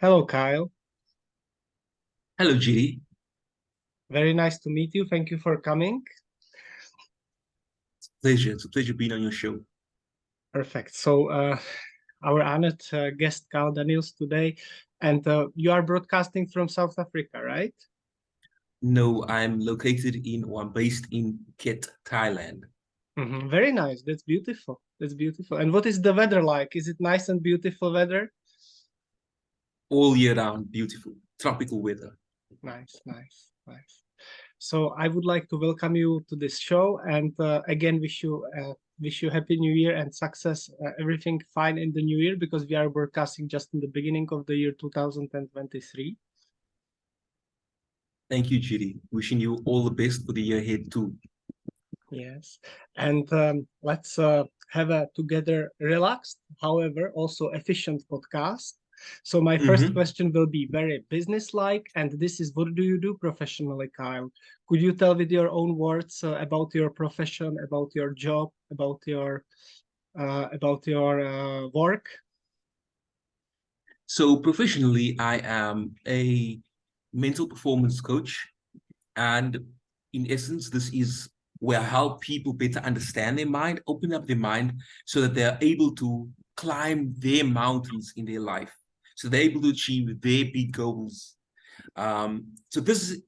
Hello, Kyle. Hello, GD. Very nice to meet you. Thank you for coming. Pleasure. It's a pleasure being on your show. Perfect. So, our honored guest, Kyle Daniels, today, and you are broadcasting from South Africa, right? No, I'm based in Phuket, Thailand. Very nice. That's beautiful. That's beautiful. And what is the weather like? Is it nice and beautiful weather? All year round, beautiful, tropical weather. Nice, nice, nice. So I would like to welcome you to this show, and again wish you happy New Year and success. Everything fine in the new year because we are broadcasting just in the beginning of the year 2023. Thank you, GD. Wishing you all the best for the year ahead too. Yes, and let's have a together relaxed, however, also efficient podcast. So my first question will be very business-like, and this is what do you do professionally, Kyle? Could you tell with your own words about your profession, about your job, about your work? So professionally, I am a mental performance coach. And in essence, this is where I help people better understand their mind, open up their mind so that they're able to climb their mountains in their life. So they're able to achieve their big goals. So this is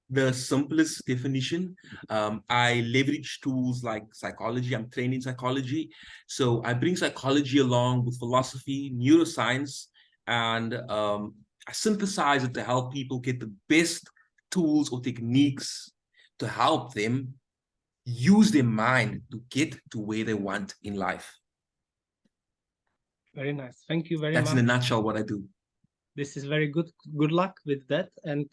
the simplest definition. I leverage tools like psychology. I'm trained in psychology. So I bring psychology along with philosophy, neuroscience, and I synthesize it to help people get the best tools or techniques to help them use their mind to get to where they want in life. Very nice. Thank you very That's much. in a nutshell what I do. This is very good. Good luck with that. And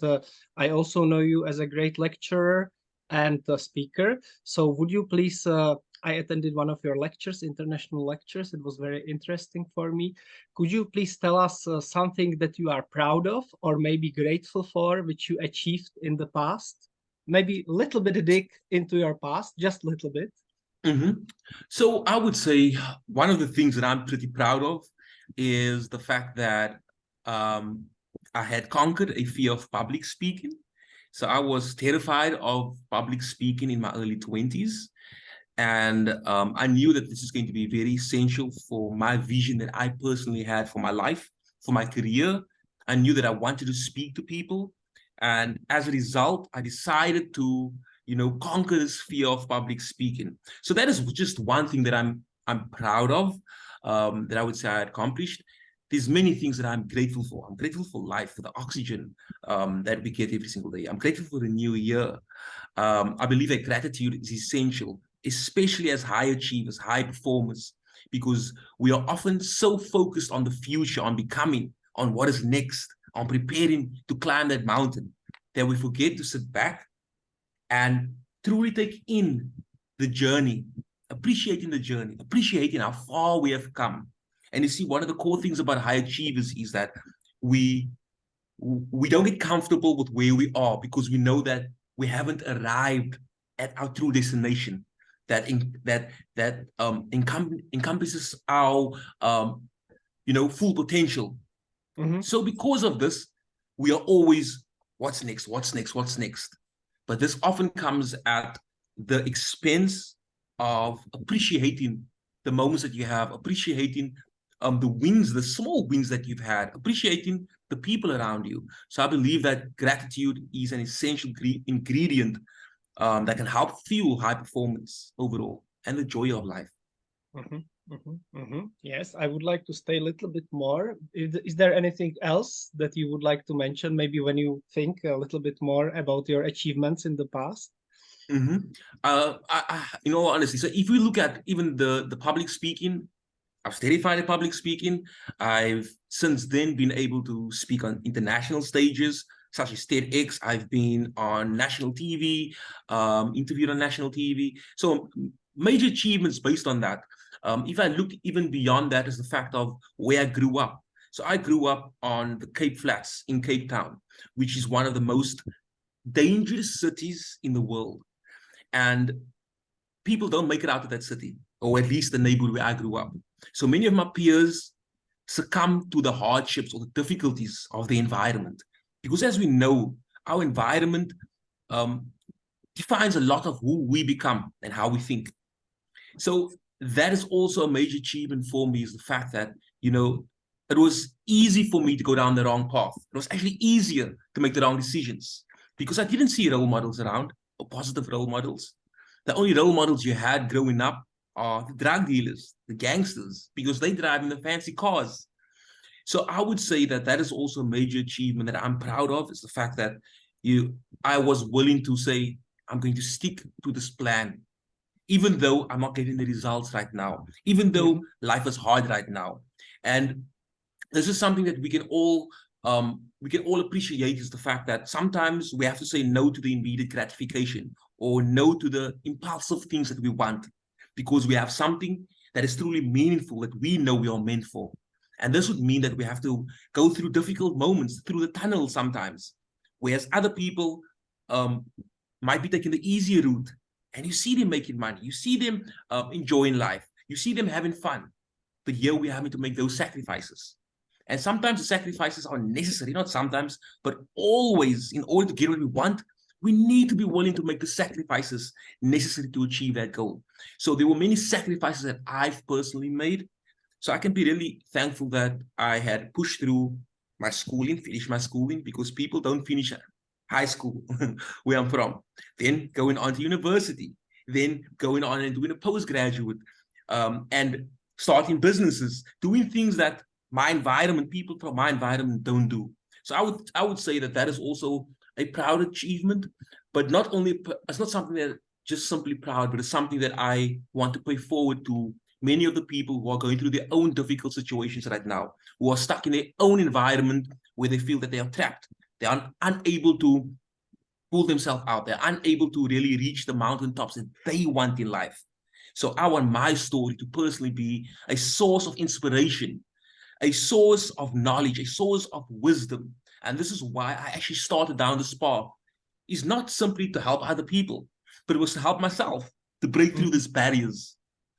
I also know you as a great lecturer and speaker. So would you please, I attended one of your lectures, international lectures. It was very interesting for me. Could you please tell us something that you are proud of or maybe grateful for, which you achieved in the past? Maybe a little bit dig into your past, just a little bit. So I would say one of the things that I'm pretty proud of is the fact that I had conquered a fear of public speaking. So I was terrified of public speaking in my early 20s. And I knew that this is going to be very essential for my vision that I personally had for my life, for my career. I knew that I wanted to speak to people. And as a result, I decided to, conquer this fear of public speaking. So that is just one thing that I'm proud of, that I would say I accomplished. There's many things that I'm grateful for. I'm grateful for life, for the oxygen that we get every single day. I'm grateful for the new year. I believe that gratitude is essential, especially as high achievers, high performers, because we are often so focused on the future, on becoming, on what is next, on preparing to climb that mountain, that we forget to sit back and truly take in the journey, appreciating how far we have come. And you see, one of the core things about high achievers is that we don't get comfortable with where we are because we know that we haven't arrived at our true destination that encompasses our full potential. So because of this, we are always what's next, what's next, what's next. But this often comes at the expense of appreciating the moments that you have, appreciating the wins, the small wins that you've had, appreciating the people around you. So I believe that gratitude is an essential ingredient that can help fuel high performance overall and the joy of life. Yes, I would like to stay a little bit more. Is there anything else that you would like to mention, maybe when you think a little bit more about your achievements in the past? In all honesty, so if we look at even the public speaking, I was terrified of public speaking. I've since then been able to speak on international stages, such as TEDx. I've been on national TV, interviewed on national TV. So major achievements based on that. If I look even beyond that, is the fact of where I grew up. So I grew up on the Cape Flats in Cape Town, which is one of the most dangerous cities in the world. And people don't make it out of that city, or at least the neighborhood where I grew up. So many of my peers succumb to the hardships or the difficulties of the environment. Because as we know, our environment defines a lot of who we become and how we think. So that is also a major achievement for me, is the fact that, it was easy for me to go down the wrong path. It was actually easier to make the wrong decisions because I didn't see role models around, or positive role models. The only role models you had growing up are the drug dealers, the gangsters, because they drive in the fancy cars. So I would say that that is also a major achievement that I'm proud of, is the fact that I was willing to say, I'm going to stick to this plan, even though I'm not getting the results right now, even though life is hard right now. And this is something that we can all appreciate, is the fact that sometimes we have to say no to the immediate gratification or no to the impulsive things that we want, because we have something that is truly meaningful that we know we are meant for. And this would mean that we have to go through difficult moments, through the tunnel sometimes, whereas other people might be taking the easier route, and you see them making money, you see them enjoying life, you see them having fun. But here we're having to make those sacrifices. And sometimes the sacrifices are necessary, not sometimes, but always. In order to get what we want, we need to be willing to make the sacrifices necessary to achieve that goal. So there were many sacrifices that I've personally made. So I can be really thankful that I had pushed through my schooling, finished my schooling, because people don't finish high school where I'm from, then going on to university, then going on and doing a postgraduate, and starting businesses, doing things that my environment, people from my environment don't do. So I would say that that is also a proud achievement, but not only, it's not something that just simply proud, but it's something that I want to pay forward to many of the people who are going through their own difficult situations right now, who are stuck in their own environment where they feel that they are trapped. They are unable to pull themselves out. They're unable to really reach the mountaintops that they want in life. So I want my story to personally be a source of inspiration, a source of knowledge, a source of wisdom. And this is why I actually started down this path. It's not simply to help other people, but it was to help myself to break through these barriers.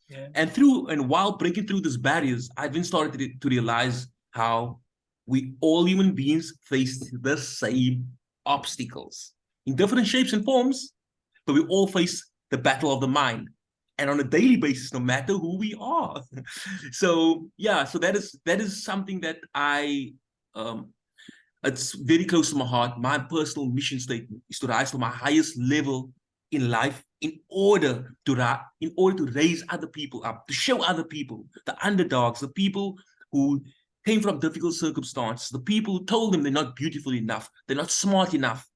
Yeah. And while breaking through these barriers, I've been started to realize how we all human beings face the same obstacles in different shapes and forms, but we all face the battle of the mind, and on a daily basis, no matter who we are. So yeah, so that is something that it's very close to my heart. My personal mission statement is to rise to my highest level in life in order to raise other people up, to show other people, the underdogs, the people who came from difficult circumstances, the people who told them they're not beautiful enough, they're not smart enough,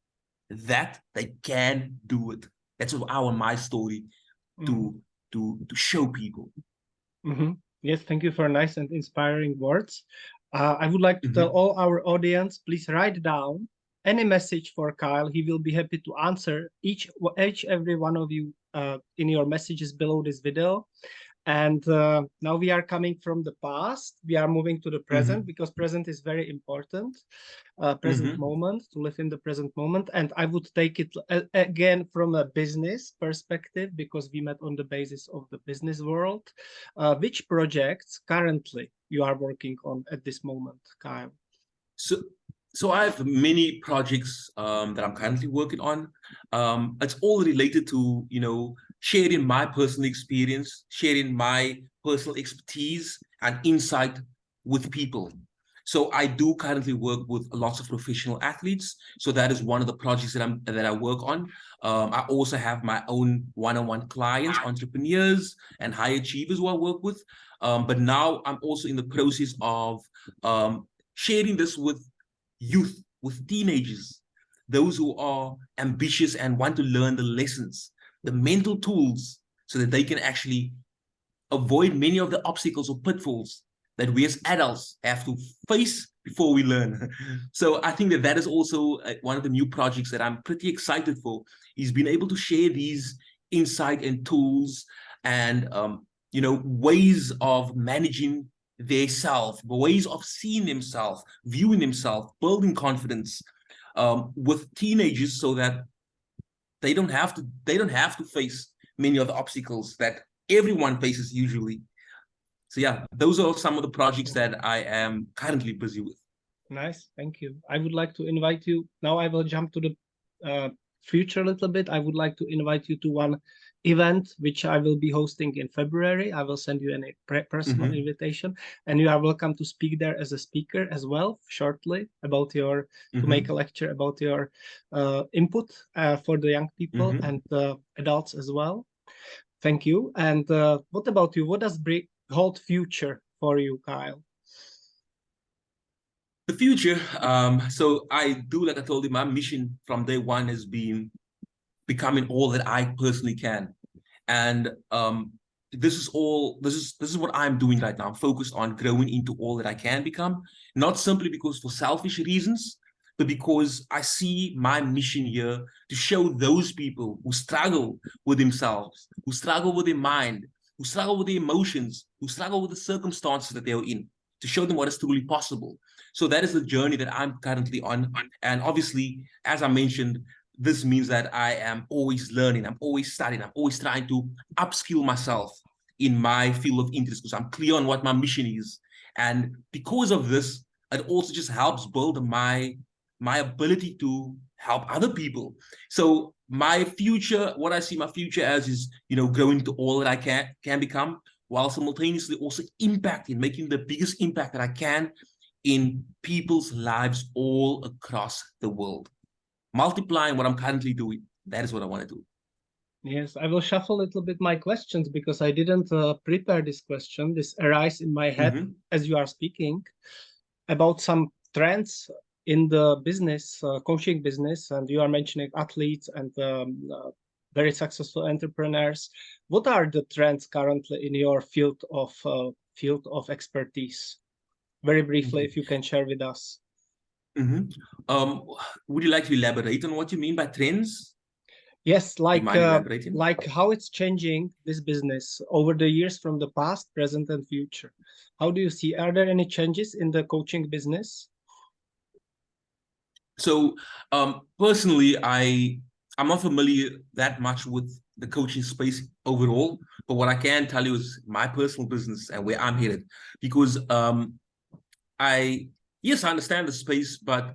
that they can do it. That's what I want my story to show people. Yes, thank you for nice and inspiring words. I would like to tell all our audience, please write down any message for Kyle. He will be happy to answer each every one of you in your messages below this video. And now we are coming from the past. We are moving to the present, because present is very important. Present moment, to live in the present moment. And I would take it again from a business perspective, because we met on the basis of the business world. Which projects currently you are working on at this moment, Kyle? So I have many projects that I'm currently working on. It's all related to, sharing my personal experience, sharing my personal expertise and insight with people. So I do currently work with lots of professional athletes. So that is one of the projects that I work on. I also have my own one-on-one clients, entrepreneurs and high achievers who I work with. But now I'm also in the process of sharing this with youth, with teenagers, those who are ambitious and want to learn the lessons, the mental tools, so that they can actually avoid many of the obstacles or pitfalls that we as adults have to face before we learn. So I think that is also one of the new projects that I'm pretty excited for, is being able to share these insight and tools and ways of managing their self, ways of seeing themselves, viewing themselves, building confidence with teenagers, so that they don't have to face many of the obstacles that everyone faces usually. So yeah, those are some of the projects that I am currently busy with. Nice, thank you. I would like to invite you. Now I will jump to the future a little bit. I would like to invite you to one event which I will be hosting in February. I will send you a personal invitation, and you are welcome to speak there as a speaker as well, shortly about your to make a lecture about your input for the young people and adults as well. Thank you. And what about you? What does hold future for you, Kyle? The future, so I do, like I told you, my mission from day one has been becoming all that I personally can. And this is what I'm doing right now. I'm focused on growing into all that I can become, not simply because for selfish reasons, but because I see my mission here to show those people who struggle with themselves, who struggle with their mind, who struggle with their emotions, who struggle with the circumstances that they're in, to show them what is truly possible. So that is the journey that I'm currently on. And obviously, as I mentioned, this means that I am always learning, I'm always studying, I'm always trying to upskill myself in my field of interest because I'm clear on what my mission is. And because of this, it also just helps build my ability to help other people. So my future, what I see my future as is, growing to all that I can become, while simultaneously also impacting, making the biggest impact that I can in people's lives all across the world. Multiplying what I'm currently doing. That is what I want to do. Yes, I will shuffle a little bit my questions because I didn't prepare this question. This arise in my head as you are speaking about some trends in the business, coaching business, and you are mentioning athletes and very successful entrepreneurs. What are the trends currently in your field of expertise? Very briefly, if you can share with us. Would you like to elaborate on what you mean by trends? Yes, like how it's changing this business over the years from the past, present, and future. How do you see? Are there any changes in the coaching business? So personally, I'm not familiar that much with the coaching space overall, but what I can tell you is my personal business and where I'm headed. Because I understand the space, but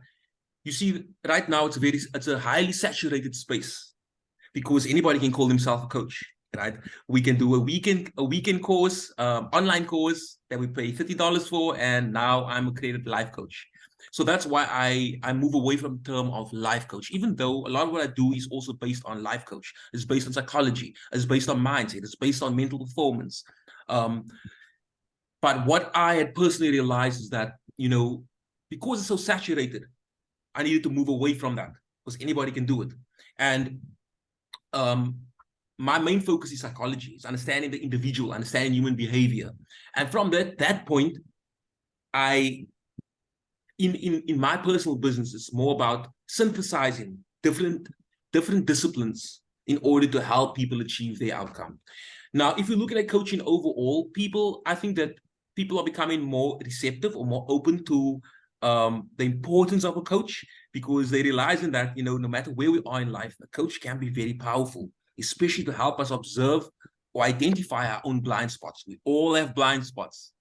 you see, right now it's a highly saturated space because anybody can call themselves a coach, right? We can do a weekend course, online course that we pay $50 for, and now I'm a creative life coach. So that's why I move away from the term of life coach, even though a lot of what I do is also based on life coach. It's based on psychology, it's based on mindset, it's based on mental performance. But what I had personally realized is that, because it's so saturated, I needed to move away from that because anybody can do it. And my main focus is psychology. It's understanding the individual, understanding human behavior. And from that point, in my personal business, it's more about synthesizing different disciplines in order to help people achieve their outcome. Now, if you look at coaching overall, I think that people are becoming more receptive or more open to the importance of a coach because they realizing that, no matter where we are in life, a coach can be very powerful, especially to help us observe or identify our own blind spots. We all have blind spots.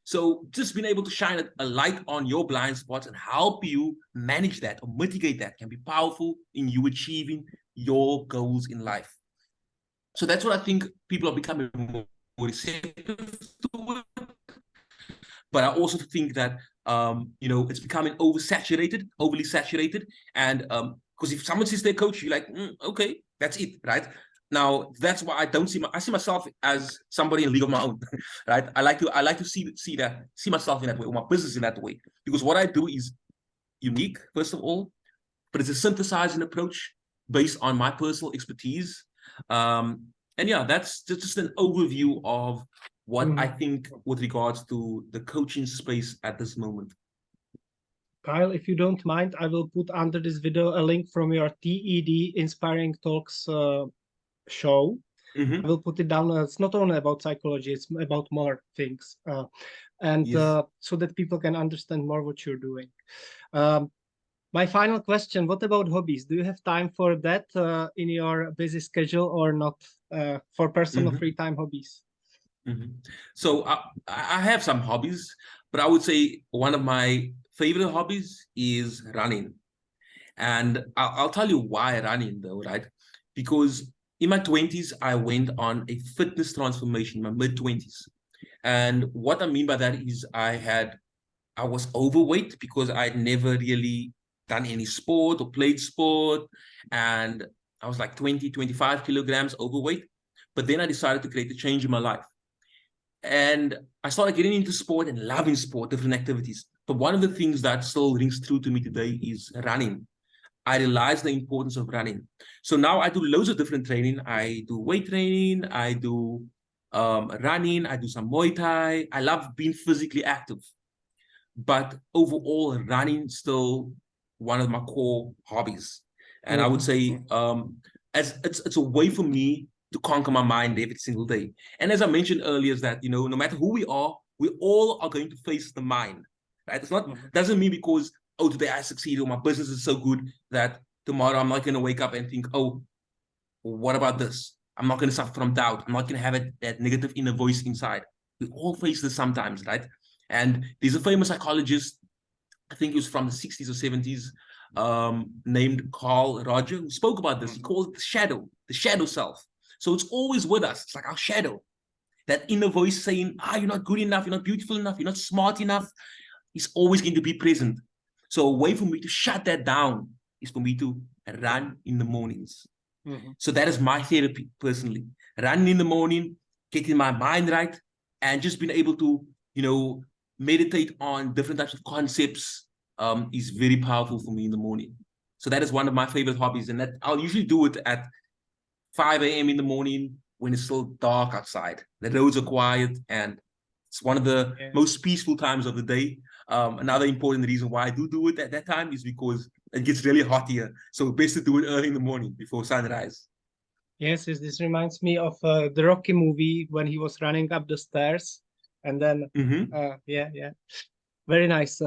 So just being able to shine a light on your blind spots and help you manage that or mitigate that can be powerful in you achieving your goals in life. So that's what I think people are becoming more receptive to. But I also think that, it's becoming overly saturated. And because if someone says they're coach, you're like, okay, that's it, right? Now, that's why I see myself as somebody in a league of my own, right? I like to see myself in that way, or my business in that way. Because what I do is unique, first of all, but it's a synthesizing approach based on my personal expertise. And yeah, that's just an overview of what I think with regards to the coaching space at this moment. Kyle, if you don't mind, I will put under this video a link from your TED Inspiring Talks show. I will put it down. It's not only about psychology, it's about more things. So that people can understand more what you're doing. My final question, what about hobbies? Do you have time for that in your busy schedule or not for personal free time hobbies? Mhm. So I have some hobbies, but I would say one of my favorite hobbies is running. And I'll tell you why running though, right? Because in my 20s, I went on a fitness transformation in my mid 20s. And what I mean by that is I was overweight because I'd never really done any sport or played sport. And I was like 20, 25 kilograms overweight. But then I decided to create a change in my life. And I started getting into sport and loving sport, different activities. But one of the things that still rings true to me today is running. I realized the importance of running. So now I do loads of different training. I do weight training, I do running, I do some Muay Thai. I love being physically active. But overall, running still one of my core hobbies. And I would Mhm. say as it's a way for me to conquer my mind every single day. And as I mentioned earlier, is that no matter who we all are going to face the mind. Right? It's not Mhm. doesn't mean because today I succeeded or my business is so good that tomorrow I'm not going to wake up and think, oh, what about this? I'm not going to suffer from doubt. I'm not going to have that negative inner voice inside. We all face this sometimes, right? And there's a famous psychologist, I think he was from the 60s or 70s, named Carl Roger, who spoke about this. He Mhm. called it the shadow self. So it's always with us. It's like our shadow, that inner voice saying, you're not good enough, you're not beautiful enough, you're not smart enough. He's always going to be present. So a way for me to shut that down is for me to run in the mornings. Mhm. So that is my therapy personally. Running in the morning, getting my mind right, and just being able to, meditate on different types of concepts is very powerful for me in the morning. So that is one of my favorite hobbies. And that I'll usually do it at 5 a.m. in the morning when it's still dark outside. The roads are quiet and it's one of the Yeah. most peaceful times of the day. Another important reason why I do it at that time is because it gets really hot here. So best to do it early in the morning before sunrise. Yes, yes, this reminds me of the Rocky movie when he was running up the stairs, and then, Mm-hmm. yeah, yeah, very nice.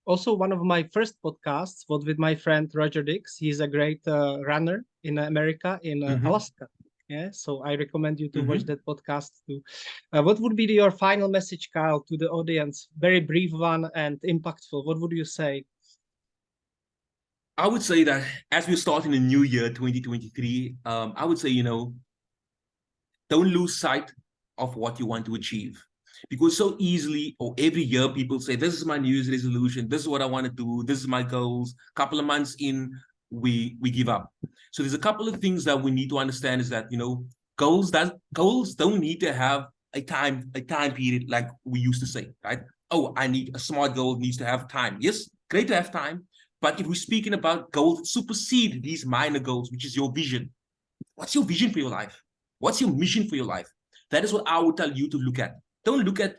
Also, one of my first podcasts was with my friend Roger Dix. He's a great runner in America, in Mm-hmm. Alaska. Yeah, so I recommend you to watch Mm-hmm. that podcast too. What would be your final message, Kyle, to the audience? Very brief one and impactful. What would you say? I would say that as we're starting a new year, 2023, I would say, don't lose sight of what you want to achieve. Because so easily, or every year, people say, this is my New Year's resolution, this is what I want to do, this is my goals. Couple of months in, we give up. So there's a couple of things that we need to understand is that, goals don't need to have a time period like we used to say, right? Oh, I need a smart goal needs to have time. Yes, great to have time. But if we're speaking about goals that supersede these minor goals, which is your vision, what's your vision for your life? What's your mission for your life? That is what I would tell you to look at. Don't look at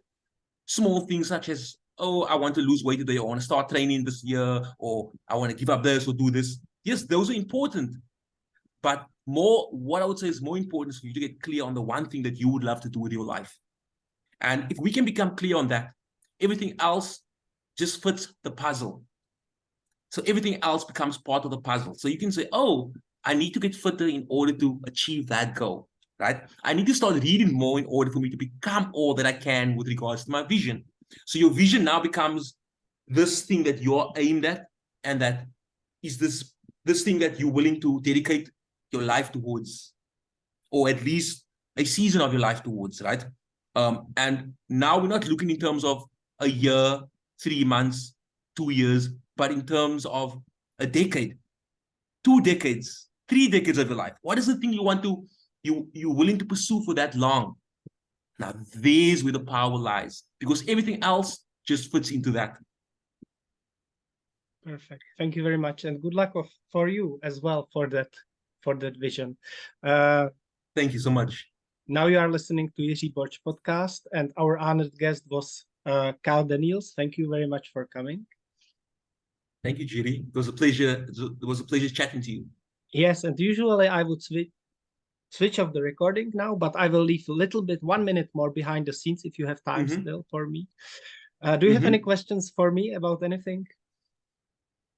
small things such as, oh, I want to lose weight today, or I want to start training this year, or I want to give up this or do this. Yes, those are important. But what I would say is more important is for you to get clear on the one thing that you would love to do with your life. And if we can become clear on that, everything else just fits the puzzle. So everything else becomes part of the puzzle. So you can say, oh, I need to get fitter in order to achieve that goal, right? I need to start reading more in order for me to become all that I can with regards to my vision. So your vision now becomes this thing that you're aimed at, and that is this thing that you're willing to dedicate your life towards, or at least a season of your life towards, right? And now we're not looking in terms of a year, 3 months, 2 years, but in terms of a decade, 2 decades, 3 decades of your life. What is the thing you're willing to pursue for that long? Now, there's where the power lies, because everything else just fits into that. Perfect. Thank you very much, and good luck for you as well for that vision. Uh, Thank you so much. Now you are listening to Jiří Borch podcast, and our honored guest was Kyle Daniels. Thank you very much for coming. Thank you, Jiri. It was a pleasure. It was a pleasure chatting to you. Yes, and usually I would switch off the recording now, but I will leave a little bit, 1 minute more behind the scenes if you have time Mm-hmm. still for me. Do you have any Mm-hmm. questions for me about anything?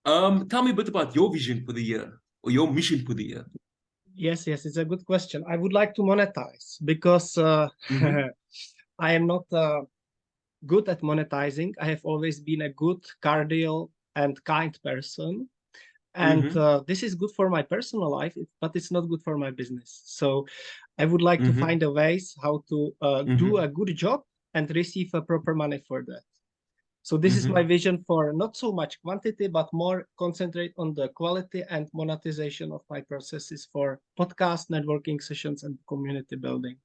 Tell me a bit about your vision for the year, or your mission for the year. Yes, it's a good question. I would like to monetize because Mm-hmm. I am not good at monetizing. I have always been a good, cordial, and kind person. And this is good for my personal life, but it's not good for my business. So I would like to find a ways how to do a good job and receive a proper money for that. So this is my vision for not so much quantity, but more concentrate on the quality and monetization of my processes for podcast, networking sessions, and community building.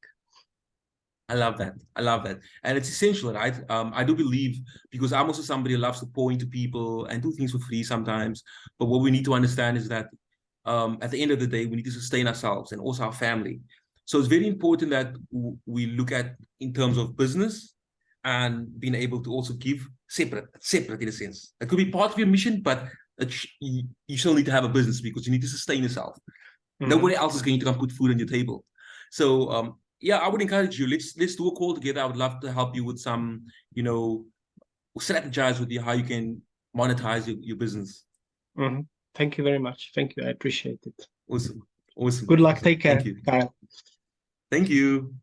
I love that. I love that. And it's essential, right? I do believe, because I'm also somebody who loves to point to people and do things for free sometimes. But what we need to understand is that at the end of the day, we need to sustain ourselves and also our family. So it's very important that we look at in terms of business and being able to also give separate in a sense. It could be part of your mission, but you still need to have a business because you need to sustain yourself. Nobody else is going to come put food on your table. So yeah, I would encourage you. Let's do a call together. I would love to help you with some, strategize with you how you can monetize your business. Thank you very much. Thank you. I appreciate it. Awesome. Good luck. Take care, Thank you. Kyle. Thank you.